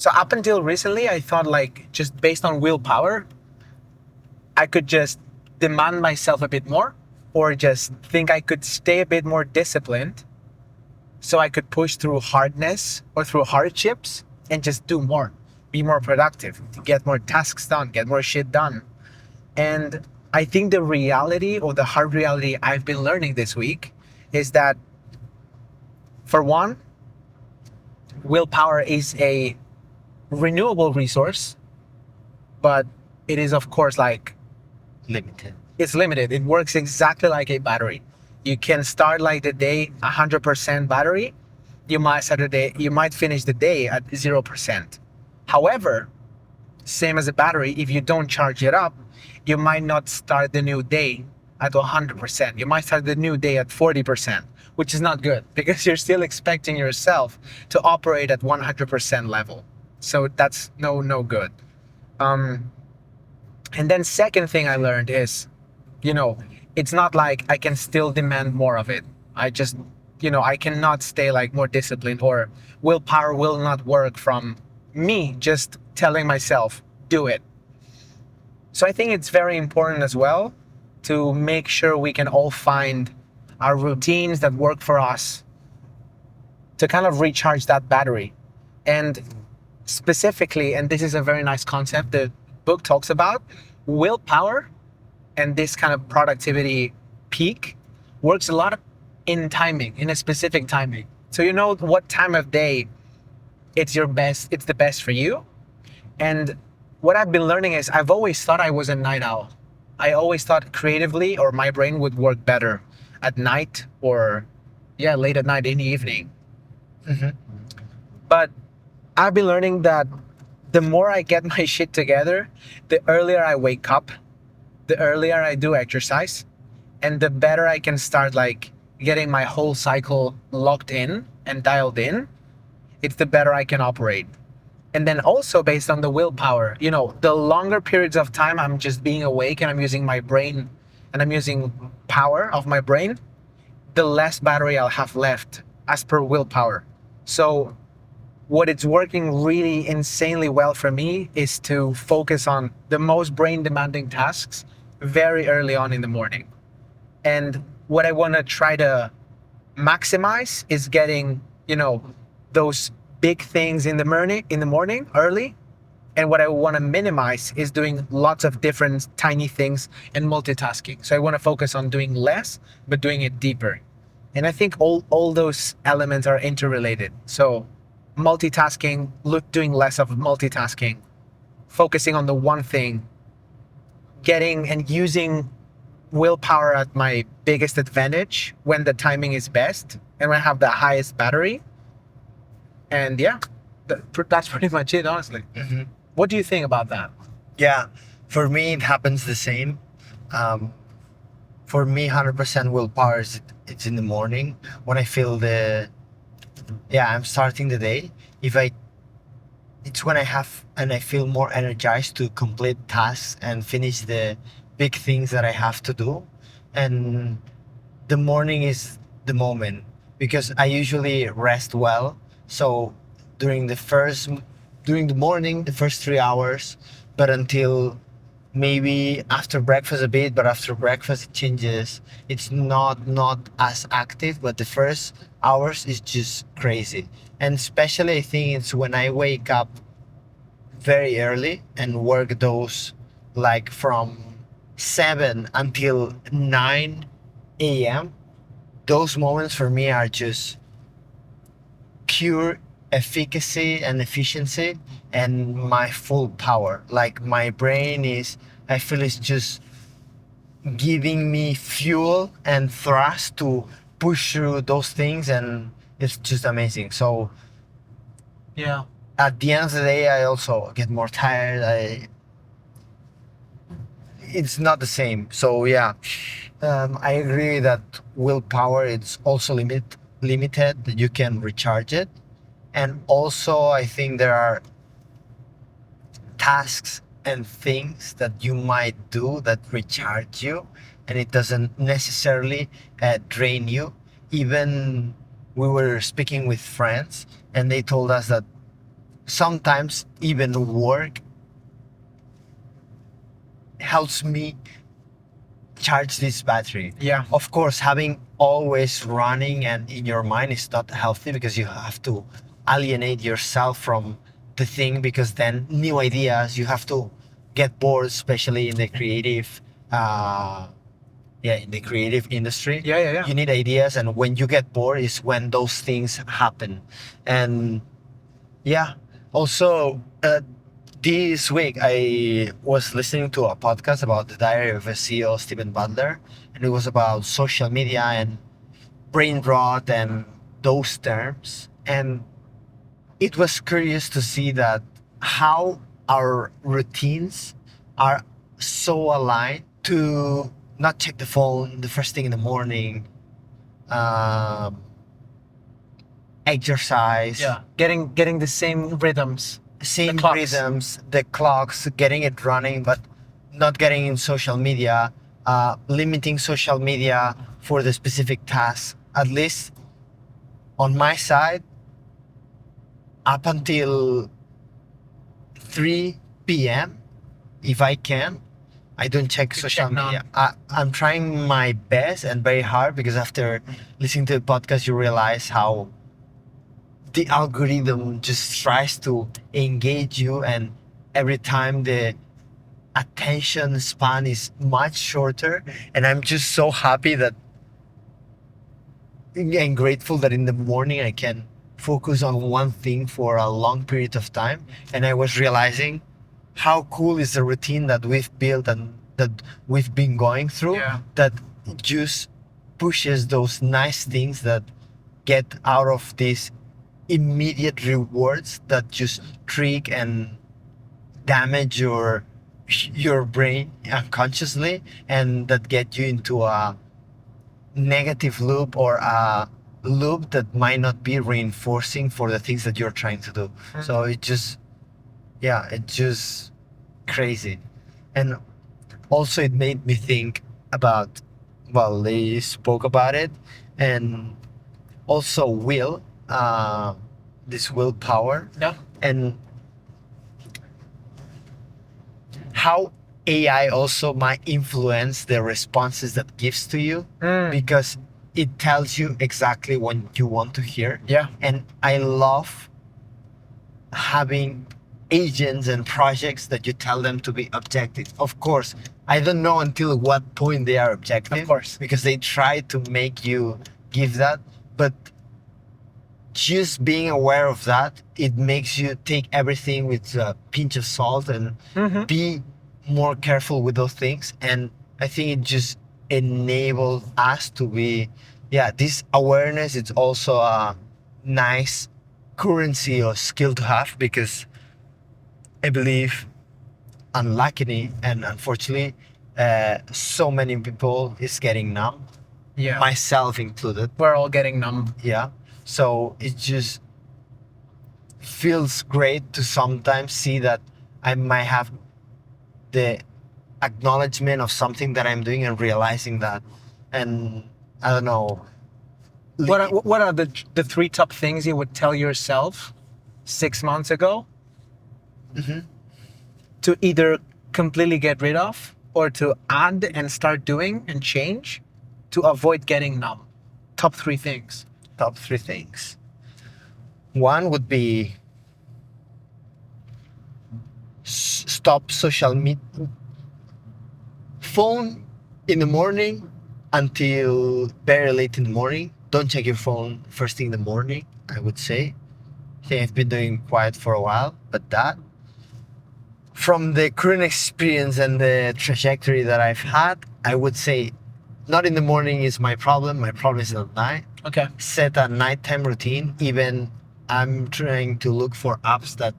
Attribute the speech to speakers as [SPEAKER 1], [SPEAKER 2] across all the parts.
[SPEAKER 1] So up until recently, I thought like just based on willpower, I could just demand myself a bit more or just think I could stay a bit more disciplined so I could push through hardness or through hardships and just do more, be more productive, get more tasks done, get more shit done. And I think the reality or the hard reality I've been learning this week is that, for one, willpower is a renewable resource, but it is, of course, like
[SPEAKER 2] Limited.
[SPEAKER 1] it's limited. It works exactly like a battery. You can start like the day 100% battery. You might finish the day at 0%. However, same as a battery, if you don't charge it up, you might not start the new day at 100%. You might start the new day at 40%, which is not good because you're still expecting yourself to operate at 100% level. So that's no good. Um, and then second thing I learned is, you know, it's not like I can still demand more of it. I just, I cannot stay like more disciplined, or willpower will not work from me just telling myself, do it. So I think it's very important as well to make sure we can all find our routines that work for us to kind of recharge that battery. And specifically, and this is a very nice concept the book talks about, willpower and this kind of productivity peak works a lot in timing, in a specific timing. So you know what time of day it's the best for you. And what I've been learning is I've always thought I was a night owl. I always thought creatively or my brain would work better at night or late at night in the evening.
[SPEAKER 2] Mm-hmm.
[SPEAKER 1] But I've been learning that the more I get my shit together, the earlier I wake up, the earlier I do exercise, and the better I can start like getting my whole cycle locked in and dialed in, it's the better I can operate. And then also based on the willpower, the longer periods of time I'm just being awake and I'm using my brain and I'm using power of my brain, the less battery I'll have left as per willpower. So what it's working really insanely well for me is to focus on the most brain demanding tasks very early on in the morning. And what I want to try to maximize is getting, those big things in the morning early. And what I want to minimize is doing lots of different tiny things and multitasking. So I want to focus on doing less, but doing it deeper. And I think all those elements are interrelated. So multitasking, doing less of multitasking, focusing on the one thing, getting and using willpower at my biggest advantage when the timing is best and when I have the highest battery. And that's pretty much it, honestly.
[SPEAKER 2] Mm-hmm.
[SPEAKER 1] What do you think about that?
[SPEAKER 2] Yeah, for me it happens the same. For me, 100% willpower it's in the morning when I feel I'm starting the day. It's when I feel more energized to complete tasks and finish the big things that I have to do. And the morning is the moment because I usually rest well. So during the morning, the first 3 hours, but until maybe after breakfast a bit, but after breakfast it changes. It's not as active, but the first hours is just crazy. And especially I think it's when I wake up very early and work those like from 7 until 9 a.m. Those moments for me are just pure efficacy and efficiency and my full power. Like my brain I feel it's just giving me fuel and thrust to push through those things, and it's just amazing. So
[SPEAKER 1] Yeah.
[SPEAKER 2] at the end of the day, I also get more tired. It's not the same. So yeah, I agree that willpower is also limited. That you can recharge it, and also I think there are tasks and things that you might do that recharge you, and it doesn't necessarily drain you. Even we were speaking with friends, and they told us that sometimes even work helps me charge this battery.
[SPEAKER 1] Yeah.
[SPEAKER 2] Of course, having always running and in your mind is not healthy, because you have to alienate yourself from the thing, because then new ideas, you have to get bored, especially in the creative in the creative industry.
[SPEAKER 1] Yeah.
[SPEAKER 2] You need ideas, and when you get bored is when those things happen. And yeah, also this week I was listening to a podcast about the diary of a CEO, Stephen Butler, and it was about social media and brain rot and those terms. And it was curious to see that how our routines are so aligned to not check the phone the first thing in the morning, um, exercise,
[SPEAKER 1] Yeah. Getting the same rhythms.
[SPEAKER 2] same
[SPEAKER 1] clocks.
[SPEAKER 2] rhythms, the clocks, getting it running, but not getting in social media, limiting social media for the specific task. At least on my side, up until 3 p.m., if I can, I don't check
[SPEAKER 1] You
[SPEAKER 2] social
[SPEAKER 1] check none.
[SPEAKER 2] media. I'm trying my best and very hard, because after listening to the podcast, you realize how the algorithm just tries to engage you, and every time the attention span is much shorter. And I'm just so happy that and grateful that in the morning I can focus on one thing for a long period of time. And I was realizing how cool is the routine that we've built and that we've been going through,
[SPEAKER 1] Yeah.
[SPEAKER 2] that just pushes those nice things that get out of these immediate rewards that just trick and damage your brain unconsciously, and that get you into a negative loop, or a loop that might not be reinforcing for the things that you're trying to do. So it just, yeah, it's just crazy. And also it made me think about, well, they spoke about it, and also this willpower,
[SPEAKER 1] Yeah.
[SPEAKER 2] and how AI also might influence the responses that gives to you, because it tells you exactly what you want to hear.
[SPEAKER 1] Yeah.
[SPEAKER 2] And I love having agents and projects that you tell them to be objective. Of course, I don't know until what point they are objective.
[SPEAKER 1] Of course.
[SPEAKER 2] Because they try to make you give that, but just being aware of that, it makes you take everything with a pinch of salt and be more careful with those things. And I think it just enables us to be, this awareness. It's also a nice currency or skill to have, because I believe, unluckily and unfortunately, so many people is getting numb,
[SPEAKER 1] Yeah.
[SPEAKER 2] myself included.
[SPEAKER 1] We're all getting numb.
[SPEAKER 2] Yeah. So it just feels great to sometimes see that I might have the acknowledgement of something that I'm doing, and realizing that. And I don't know.
[SPEAKER 1] What are the three top things you would tell yourself 6 months ago to either completely get rid of, or to add and start doing and change to avoid getting numb? Top three things.
[SPEAKER 2] Top three things. One would be stop social media. Phone in the morning until very late in the morning. Don't check your phone first thing in the morning, I would say. I think I've been doing quiet for a while, but that, from the current experience and the trajectory that I've had, I would say not in the morning is my problem. My problem is at night.
[SPEAKER 1] Okay.
[SPEAKER 2] Set a nighttime routine. Even I'm trying to look for apps that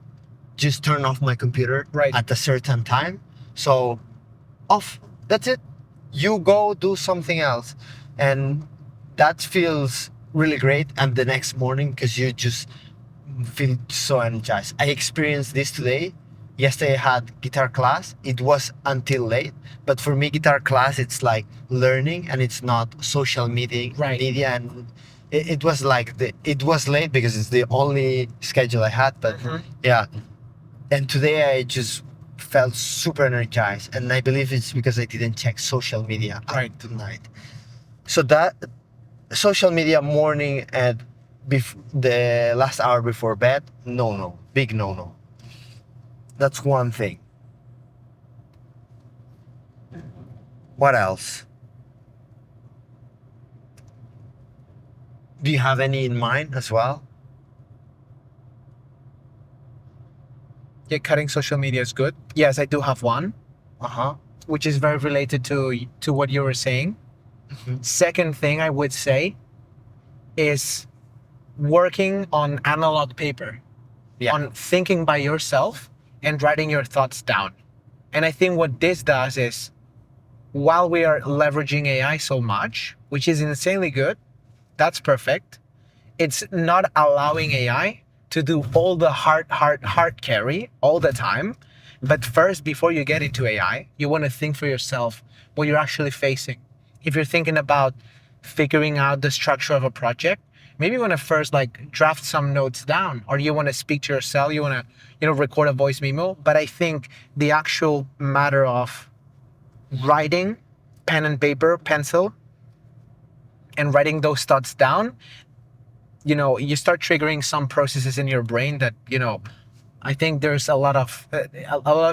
[SPEAKER 2] just turn off my computer at a certain time. So off. That's it. You go do something else. And that feels really great. And the next morning, because you just feel so energized. I experienced this today. Yesterday I had guitar class. It was until late. But for me, guitar class, it's like learning, and it's not social media.
[SPEAKER 1] Right.
[SPEAKER 2] And it was like it was late because it's the only schedule I had, but yeah. And today I just felt super energized, and I believe it's because I didn't check social media
[SPEAKER 1] Right.
[SPEAKER 2] tonight. So that social media morning at the last hour before bed, no, big no. That's one thing. What else? Do you have any in mind as well?
[SPEAKER 1] Yeah, cutting social media is good. Yes, I do have one,
[SPEAKER 2] Uh-huh.
[SPEAKER 1] which is very related to what you were saying. Second thing I would say is working on analog paper,
[SPEAKER 2] Yeah.
[SPEAKER 1] on thinking by yourself and writing your thoughts down. And I think what this does is, while we are leveraging AI so much, which is insanely good, that's perfect. It's not allowing AI to do all the hard carry all the time. But first, before you get into AI, you want to think for yourself what you're actually facing. If you're thinking about figuring out the structure of a project, maybe you want to first like draft some notes down, or you want to speak to yourself, you want to, record a voice memo. But I think the actual matter of writing, pen and paper, pencil, and writing those thoughts down, you start triggering some processes in your brain that, I think there's a lot of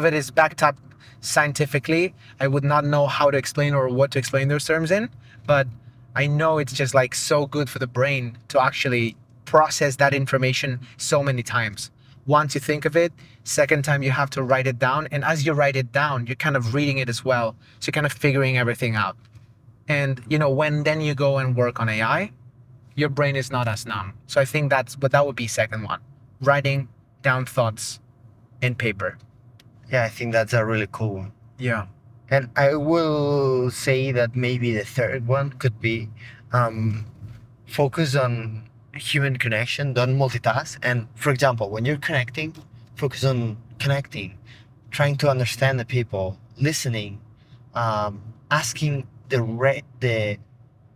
[SPEAKER 1] it is backed up scientifically. I would not know how to explain or what to explain those terms in, but I know it's just like so good for the brain to actually process that information so many times. Once you think of it, second time you have to write it down, and as you write it down, you're kind of reading it as well. So you're kind of figuring everything out. And when then you go and work on AI, your brain is not as numb. So I think that would be second one. Writing down thoughts in paper.
[SPEAKER 2] Yeah, I think that's a really cool one.
[SPEAKER 1] Yeah.
[SPEAKER 2] And I will say that maybe the third one could be focus on human connection, don't multitask. And for example, when you're connecting, focus on connecting, trying to understand the people, listening, asking the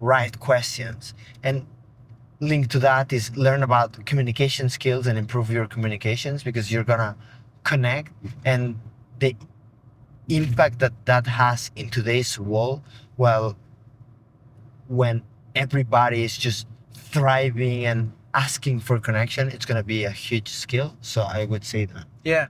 [SPEAKER 2] right questions. And linked to that is learn about communication skills and improve your communications, because you're gonna connect, and the impact that has in today's world, well, when everybody is just thriving and asking for connection, it's going to be a huge skill. So I would say that.
[SPEAKER 1] Yeah.